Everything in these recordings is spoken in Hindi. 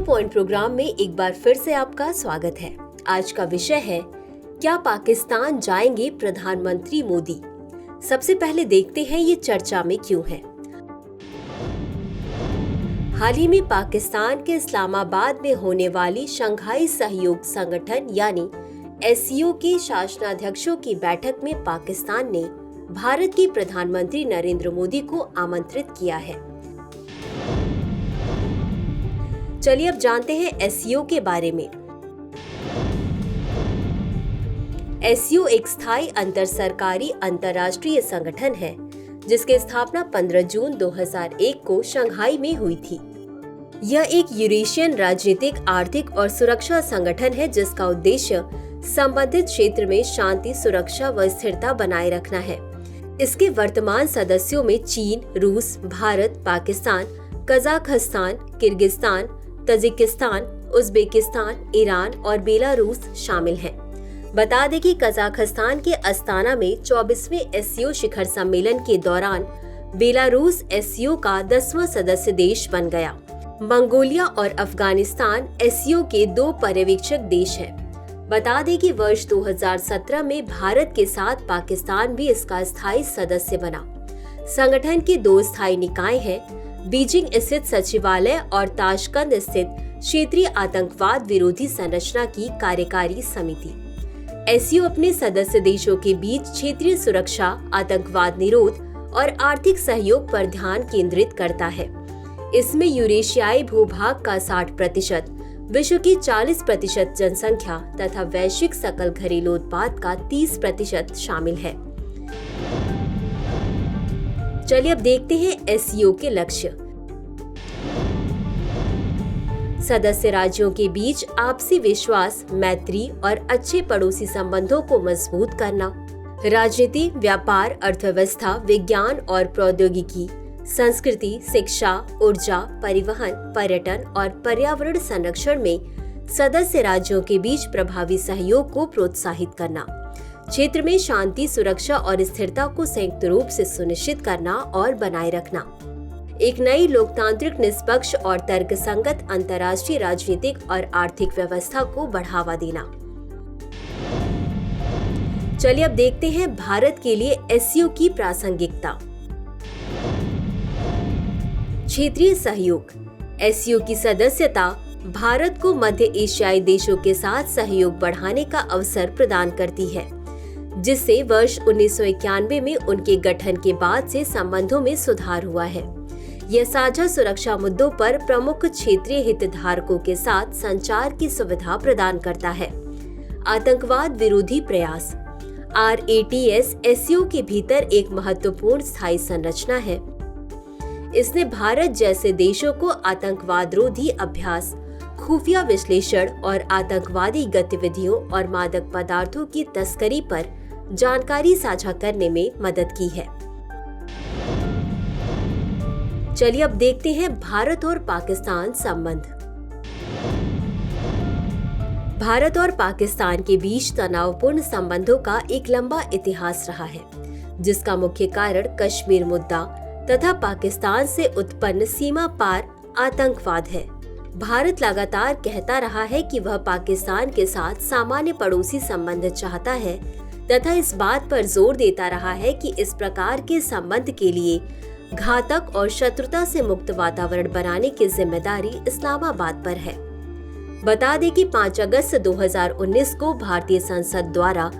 पॉइंट प्रोग्राम में एक बार फिर से आपका स्वागत है। आज का विषय है, क्या पाकिस्तान जाएंगे प्रधानमंत्री मोदी। सबसे पहले देखते हैं ये चर्चा में क्यों है। हाल ही में पाकिस्तान के इस्लामाबाद में होने वाली शंघाई सहयोग संगठन यानी एससीओ के शासनाध्यक्षों की बैठक में पाकिस्तान ने भारत के प्रधानमंत्री नरेंद्र मोदी को आमंत्रित किया है। चलिए अब जानते हैं एससीओ के बारे में। एससीओ एक स्थायी अंतर सरकारी अंतर्राष्ट्रीय संगठन है जिसकी स्थापना 15 जून 2001 को शंघाई में हुई थी। यह एक यूरेशियन राजनीतिक, आर्थिक और सुरक्षा संगठन है जिसका उद्देश्य संबंधित क्षेत्र में शांति, सुरक्षा व स्थिरता बनाए रखना है। इसके वर्तमान सदस्यों में चीन, रूस, Bharat, Pakistan, Kazakhstan, Kyrgyzstan, Tajikistan, Uzbekistan, Iran और बेलारूस शामिल हैं। बता दें कि कजाकिस्तान के अस्ताना में 24वें एससीओ शिखर सम्मेलन के दौरान बेलारूस एससीओ का 10वां सदस्य देश बन गया। मंगोलिया और अफगानिस्तान एससीओ के 2 पर्यवेक्षक देश हैं। बता दें कि वर्ष 2017 में भारत के साथ पाकिस्तान भी इसका स्थायी सदस्य बना। संगठन के 2 स्थायी निकाय हैं, बीजिंग स्थित सचिवालय और ताशकंद स्थित क्षेत्रीय आतंकवाद विरोधी संरचना की कार्यकारी समिति। एससीओ अपने सदस्य देशों के बीच क्षेत्रीय सुरक्षा, आतंकवाद निरोध और आर्थिक सहयोग पर ध्यान केंद्रित करता है। इसमें यूरेशियाई भूभाग का 60%, विश्व की 40% जनसंख्या तथा वैश्विक सकल घरेलू उत्पाद का 30% शामिल है। चलिए अब देखते हैं एससीओ के लक्ष्य। सदस्य राज्यों के बीच आपसी विश्वास, मैत्री और अच्छे पड़ोसी संबंधों को मजबूत करना, राजनीति, व्यापार, अर्थव्यवस्था, विज्ञान और प्रौद्योगिकी, संस्कृति, शिक्षा, ऊर्जा, परिवहन, पर्यटन और पर्यावरण संरक्षण में सदस्य राज्यों के बीच प्रभावी सहयोग को प्रोत्साहित करना, क्षेत्र में शांति, सुरक्षा और स्थिरता को संयुक्त रूप से सुनिश्चित करना और बनाए रखना, एक नई लोकतांत्रिक, निष्पक्ष और तर्कसंगत अंतर्राष्ट्रीय राजनीतिक और आर्थिक व्यवस्था को बढ़ावा देना। चलिए अब देखते हैं भारत के लिए एससीओ की प्रासंगिकता। क्षेत्रीय सहयोग। एससीओ की सदस्यता भारत को मध्य एशियाई देशों के साथ सहयोग बढ़ाने का अवसर प्रदान करती है, जिससे वर्ष 1991 में उनके गठन के बाद से संबंधों में सुधार हुआ है। यह साझा सुरक्षा मुद्दों पर प्रमुख क्षेत्रीय हितधारकों के साथ संचार की सुविधा प्रदान करता है। आतंकवाद विरोधी प्रयास। RATS एससीओ के भीतर एक महत्वपूर्ण स्थायी संरचना है। इसने भारत जैसे देशों को आतंकवाद रोधी अभ्यास, खुफिया विश्लेषण और आतंकवादी गतिविधियों और मादक पदार्थों की तस्करी पर जानकारी साझा करने में मदद की है। चलिए अब देखते हैं भारत और पाकिस्तान संबंध। भारत और पाकिस्तान के बीच तनावपूर्ण संबंधों का एक लंबा इतिहास रहा है, जिसका मुख्य कारण कश्मीर मुद्दा तथा पाकिस्तान से उत्पन्न सीमा पार आतंकवाद है। भारत लगातार कहता रहा है कि वह पाकिस्तान के साथ सामान्य पड़ोसी संबंध चाहता है तथा इस बात पर जोर देता रहा है कि इस प्रकार के संबंध के लिए घातक और शत्रुता से मुक्त वातावरण बनाने की जिम्मेदारी इस्लामाबाद पर है। बता दें कि 5 अगस्त 2019 को भारतीय संसद द्वारा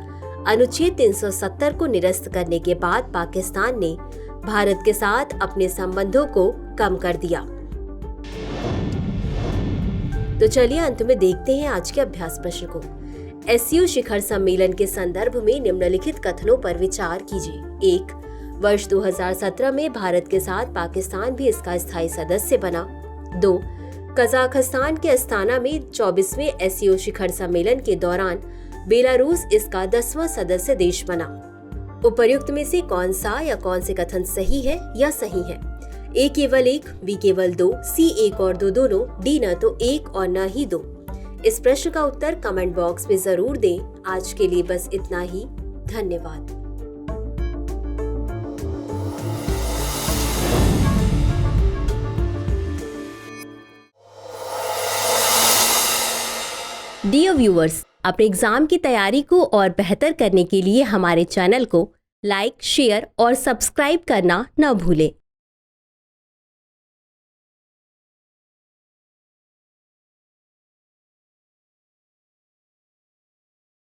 अनुच्छेद 370 को निरस्त करने के बाद पाकिस्तान ने भारत के साथ अपने संबंधों को कम कर दिया। तो चलिए अंत में देखते हैं आज के अभ्यास प्रश्न को। एससीओ शिखर सम्मेलन के संदर्भ में निम्नलिखित कथनों पर विचार कीजिए। 1. वर्ष 2017 में भारत के साथ पाकिस्तान भी इसका स्थायी सदस्य बना। 2. कजाकिस्तान के अस्ताना में 24वें एससीओ शिखर सम्मेलन के दौरान बेलारूस इसका 10वां सदस्य देश बना। उपर्युक्त में से कौन सा या कौन से कथन सही है या सही है? A केवल 1, B केवल 2, C 1 और 2 दोनों, D न तो 1 और न ही 2। इस प्रश्न का उत्तर कमेंट बॉक्स में जरूर दें। आज के लिए बस इतना ही। धन्यवाद। डियर व्यूअर्स, अपने एग्जाम की तैयारी को और बेहतर करने के लिए हमारे चैनल को लाइक, शेयर और सब्सक्राइब करना न भूलें।